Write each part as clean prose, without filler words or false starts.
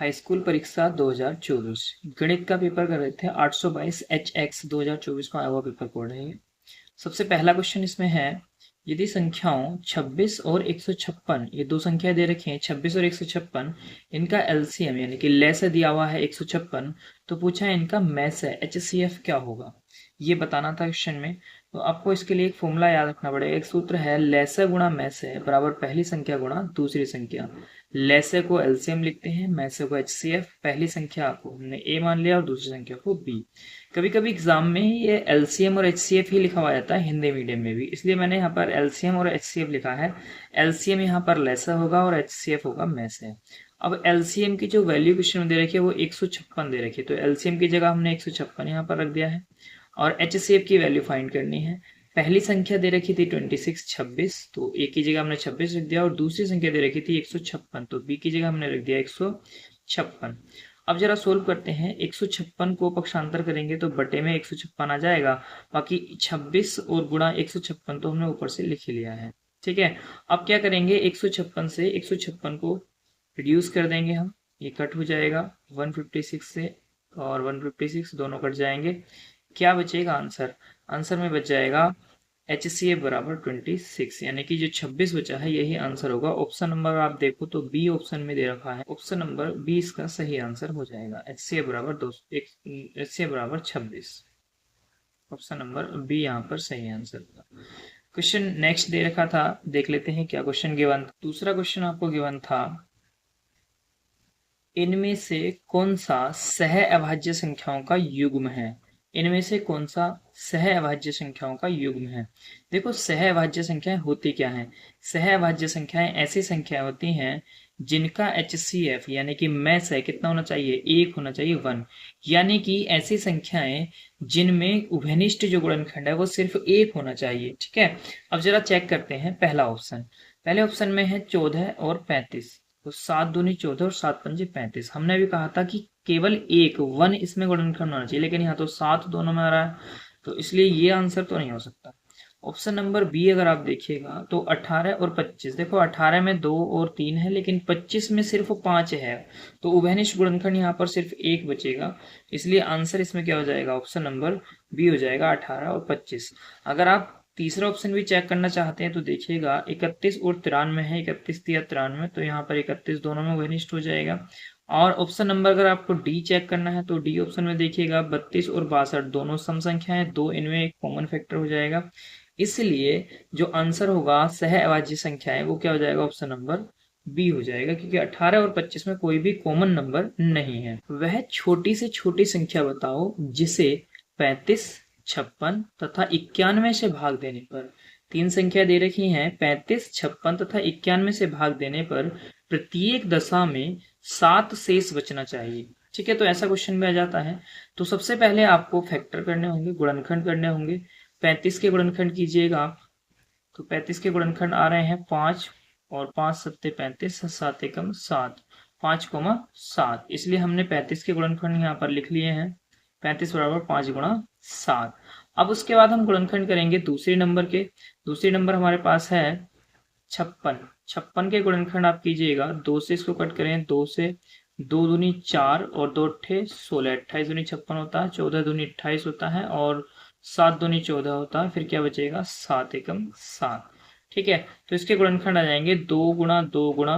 High school परीक्षा 2024 गणित का पेपर कर रहे थे। 822 HX 2024 को आया हुआ पेपर कोड है ये। सबसे पहला क्वेश्चन इसमें है, यदि संख्याओं 26 और 156, ये दो संख्या दे रखी हैं 26 और 156, इनका एलसीएम यानी कि लैसे दिया हुआ है 156, तो पूछा है इनका मैसे HCF क्या होगा, ये बताना था क्वेश्चन में। तो आपको इसके लिए एक फॉर्मूला याद रखना पड़ेगा। एक सूत्र है, लैसे गुणा मैसे बराबर पहली संख्या गुणा दूसरी संख्या। लैसे को एलसीएम लिखते हैं, मैसे को HCF। पहली संख्या को हमने ए मान लिया और दूसरी संख्या को बी। कभी कभी एग्जाम में ये एलसीएम और HCF ही लिखा हुआ जाता है हिंदी मीडियम में भी, इसलिए मैंने यहाँ पर एलसीएम और HCF लिखा है। एलसीएम यहाँ पर लैसा होगा और HCF होगा मैसे। अब एलसीएम की जो वैल्यू क्वेश्चन में दे रखी है वो 156 दे रखी है, तो एलसीएम की जगह हमने 156 यहाँ पर रख दिया है। और HCF की वैल्यू फाइंड करनी है। पहली संख्या दे रखी थी 26 26, तो ए की जगह हमने 26 रख दिया, और दूसरी संख्या दे रखी थी 156, तो बी की जगह हमने रख दिया 156। अब जरा सोल्व करते हैं। 156 को पक्षांतर करेंगे तो बटे में 156 आ जाएगा। बाकी 26 और गुणा 156 तो हमने ऊपर से लिख ही लिया है। ठीक है, अब क्या करेंगे, 156 से 156 को रिड्यूस कर देंगे हम, ये कट हो जाएगा 156 से, और 156 दोनों कट जाएंगे। क्या बचेगा आंसर, आंसर में बच जाएगा HCF बराबर 26, यानी कि जो 26 बचा है यही आंसर होगा। ऑप्शन नंबर आप देखो तो बी ऑप्शन में दे रखा है, ऑप्शन नंबर बी इसका सही आंसर हो जाएगा। HCF बराबर HCF बराबर 26, ऑप्शन नंबर बी यहाँ पर सही आंसर होगा। क्वेश्चन नेक्स्ट दे रखा था, देख लेते हैं क्या क्वेश्चन गिवन। दूसरा क्वेश्चन आपको गिवन था, इनमें से कौन सा सह अभाज्य संख्याओं का युग्म है। इनमें से कौन सा सह अभाज्य संख्याओं का युग्म है। देखो सह अभाज्य संख्याएं होती क्या हैं। सह अभाज्य संख्याएं ऐसी संख्याएं होती हैं जिनका HCF यानी कि मैस है कितना होना चाहिए, 1 होना चाहिए, 1। यानी कि ऐसी संख्याएं जिनमें उभयनिष्ठ जो गुणनखंड है वो सिर्फ 1 होना चाहिए। ठीक है, अब जरा चेक करते हैं पहला ऑप्शन। पहले ऑप्शन में है 14 और 35, तो 7 दूनी 14 और 7 पंजे 35। हमने भी कहा था कि केवल एक 1 इसमें गुणनखंड होना चाहिए, लेकिन यहाँ तो 7 दोनों में आ रहा है, तो इसलिए ये आंसर तो नहीं हो सकता। ऑप्शन नंबर बी अगर आप देखिएगा तो 18 और 25, देखो 18 में 2 और 3 है, लेकिन 25 में सिर्फ 5 है, तो उभयनिष्ठ गुणनखंड यहाँ पर सिर्फ 1 बचेगा। इसलिए आंसर इसमें क्या हो जाएगा, ऑप्शन नंबर बी हो जाएगा, 18 और 25। अगर आप तीसरा ऑप्शन भी चेक करना चाहते हैं तो देखिएगा 31 और 93 है, 31 या 93, तो यहाँ पर 31 दोनों में वनिष्ठ हो जाएगा। और ऑप्शन नंबर अगर आपको डी चेक करना है तो डी ऑप्शन में देखिएगा 32 और 62 दोनों सम संख्या है, दो इनमें एक कॉमन फैक्टर हो जाएगा। इसलिए जो आंसर होगा सह अभाज्य संख्या है वो क्या हो जाएगा, ऑप्शन नंबर बी हो जाएगा, क्योंकि 18 और 25 में कोई भी कॉमन नंबर नहीं है। वह छोटी से छोटी संख्या बताओ जिसे 35, 56 तथा 91 से भाग देने पर, तीन संख्या दे रखी हैं 35, 56 तथा 91 से भाग देने पर प्रत्येक दशा में 7 शेष बचना चाहिए। ठीक है, तो ऐसा क्वेश्चन में आ जाता है। तो सबसे पहले आपको फैक्टर करने होंगे, गुणनखंड करने होंगे। 35 के गुणनखंड कीजिएगा तो 35 के गुणनखंड आ रहे हैं 5 और 5 सत्ते 35, 7 एकम 7, 5,7, इसलिए हमने 35 के गुणनखंड यहाँ पर लिख लिए हैं, 35 बराबर 5 गुणा 7। अब उसके बाद हम गुणनखंड करेंगे दूसरे नंबर के। दूसरे नंबर हमारे पास है 56, 56 के गुणनखंड आप कीजिएगा, 2 से इसको कट करें, 2 से 2 दूनी 4 और 2 अट्ठे 16, 28 दूनी 56 होता है, 14 दूनी 28 होता है, और 7 दूनी 14 होता है, फिर क्या बचेगा 7 एकम 7। ठीक है, तो इसके गुणनखंड आ जाएंगे 2 गुणा 2 गुणा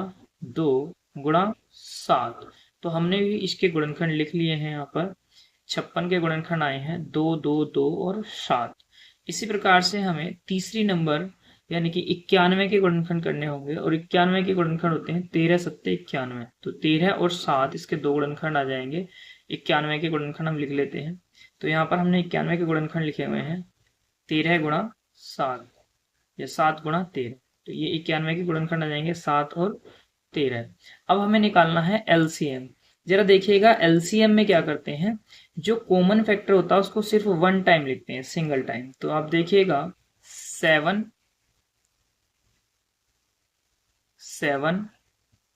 2 गुणा 7। तो हमने भी इसके गुणनखंड लिख लिए हैं यहाँ पर। 56 के गुणनखंड आए हैं 2 2 2 और 7। इसी प्रकार से हमें तीसरी नंबर यानी कि 91 के गुणनखंड करने होंगे, और 91 के गुणनखंड होते हैं 13 सत्ते 91, तो 13 और 7 इसके दो गुणनखंड आ जाएंगे। 91 के गुणनखंड हम लिख लेते हैं, तो यहाँ पर हमने 91 के गुणनखंड लिखे हुए हैं 13 गुणा 7 या 7 गुणा 13, तो ये 91 के गुणनखंड आ जाएंगे 7 और 13। अब हमें निकालना है एलसीएम। जरा देखिएगा एलसीएम में क्या करते हैं, जो कॉमन फैक्टर होता है उसको सिर्फ 1 टाइम लिखते हैं, सिंगल टाइम। तो आप देखिएगा 7 7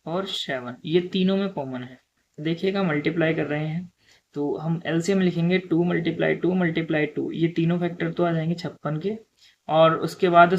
और 7 ये तीनों में कॉमन है। देखिएगा मल्टीप्लाई कर रहे हैं तो हम एलसीएम लिखेंगे 2 × 2 × 2, ये तीनों फैक्टर तो आ जाएंगे 56 के, और उसके बाद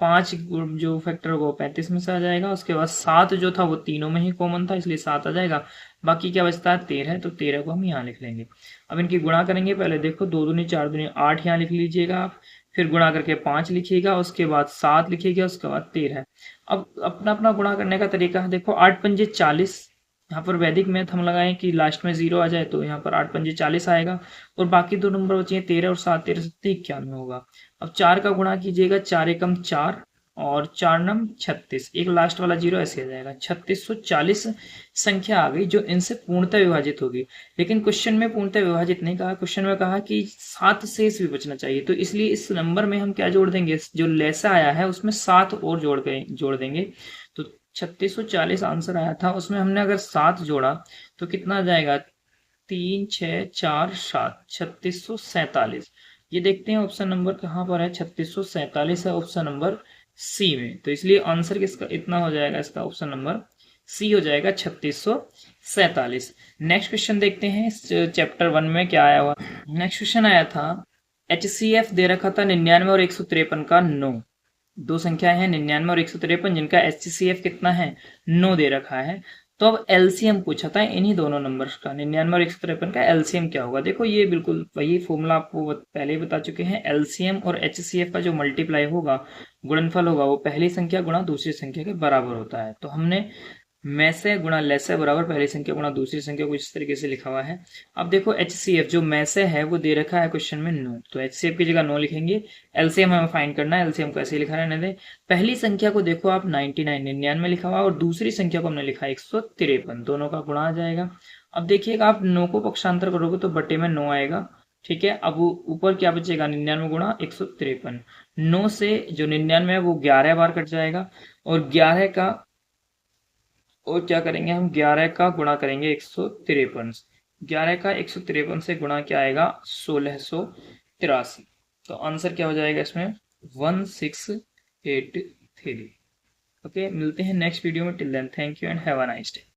5 जो फैक्टर होगा वो 35 में से आ जाएगा। उसके बाद 7 जो था वो तीनों में ही कॉमन था, इसलिए 7 आ जाएगा। बाकी क्या बचता है 13, तो 13 को हम यहाँ लिख लेंगे। अब इनकी गुणा करेंगे, पहले देखो 2 दूनी 4 दूनी 8 यहाँ लिख लीजिएगा आप, फिर गुणा करके 5 लिखिएगा, उसके बाद 7 लिखिएगा, उसके बाद 13। अब अपना अपना गुणा करने का तरीका है, देखो 8 पंजे 40, यहाँ पर वैदिक मैथ हम लगाएं कि लास्ट में 0 आ जाए, तो यहाँ पर 8 पंजे 40 आएगा, और बाकी दो नंबर बचे हैं 13 और 7, 13 से 91 होगा। अब 4 का गुणा कीजिएगा, 4 एकम 4 और 4 नम 36, एक लास्ट वाला 0 ऐसे आ जाएगा। 3640 संख्या आ गई जो इनसे पूर्णतः विभाजित होगी। लेकिन क्वेश्चन में पूर्णतः विभाजित नहीं कहा, क्वेश्चन में कहा कि 7 शेष भी बचना चाहिए, तो इसलिए इस नंबर में हम क्या जोड़ देंगे, जो लेसा आया है उसमें 7 और जोड़ देंगे। तो 3640 आंसर आया था, उसमें हमने अगर 7 जोड़ा तो कितना आ जाएगा, 3 6 4 7, 3647। ये देखते हैं ऑप्शन नंबर कहाँ पर है, 3647 है ऑप्शन नंबर सी में, तो इसलिए आंसर किसका इतना हो जाएगा, इसका ऑप्शन नंबर सी हो जाएगा 3647। नेक्स्ट क्वेश्चन देखते हैं इस चैप्टर 1 में क्या आया हुआ। नेक्स्ट क्वेश्चन आया था, HCF दे रखा था 99 और 153 का 9। दो संख्याएं हैं 99 और 153 जिनका HCF कितना है, 9 दे रखा है। तो अब एलसीएम पूछा था इन्हीं दोनों नंबर्स का, 99 और 153 का एलसीएम क्या होगा। देखो ये बिल्कुल वही फॉर्मूला आपको पहले ही बता चुके हैं, एलसीएम और HCF का जो मल्टीप्लाई होगा, गुणनफल होगा, वो पहली संख्या गुणा दूसरी संख्या के बराबर होता है। तो हमने में से गुणा ले से बराबर पहली संख्या गुणा दूसरी संख्या को इस तरीके से लिखा हुआ है। अब देखो HCF जो में से है वो दे रखा है क्वेश्चन में 9, तो HCF की जगह 9 लिखेंगे। एलसीएम हमें फाइंड करना है, एलसीएम को ऐसे लिखा रहने दें। पहली संख्या को देखो आप 99 लिखा हुआ, और दूसरी संख्या को हमने लिखा 153, दोनों का गुणा आ जाएगा। अब देखिएगा आप 9 को पक्षांतर करोगे तो बटे में 9 आएगा, ठीक है। अब ऊपर क्या बचेगा, 99 गुणा 153, 9 से जो 99 है वो 11 बार कट जाएगा, और 11 का और क्या करेंगे हम, 11 का गुणा करेंगे 153, 11 का 153 से गुणा क्या आएगा, 1683। तो आंसर क्या हो जाएगा इसमें, 1683। ओके, मिलते हैं नेक्स्ट वीडियो में। Till then thank you and have a nice day.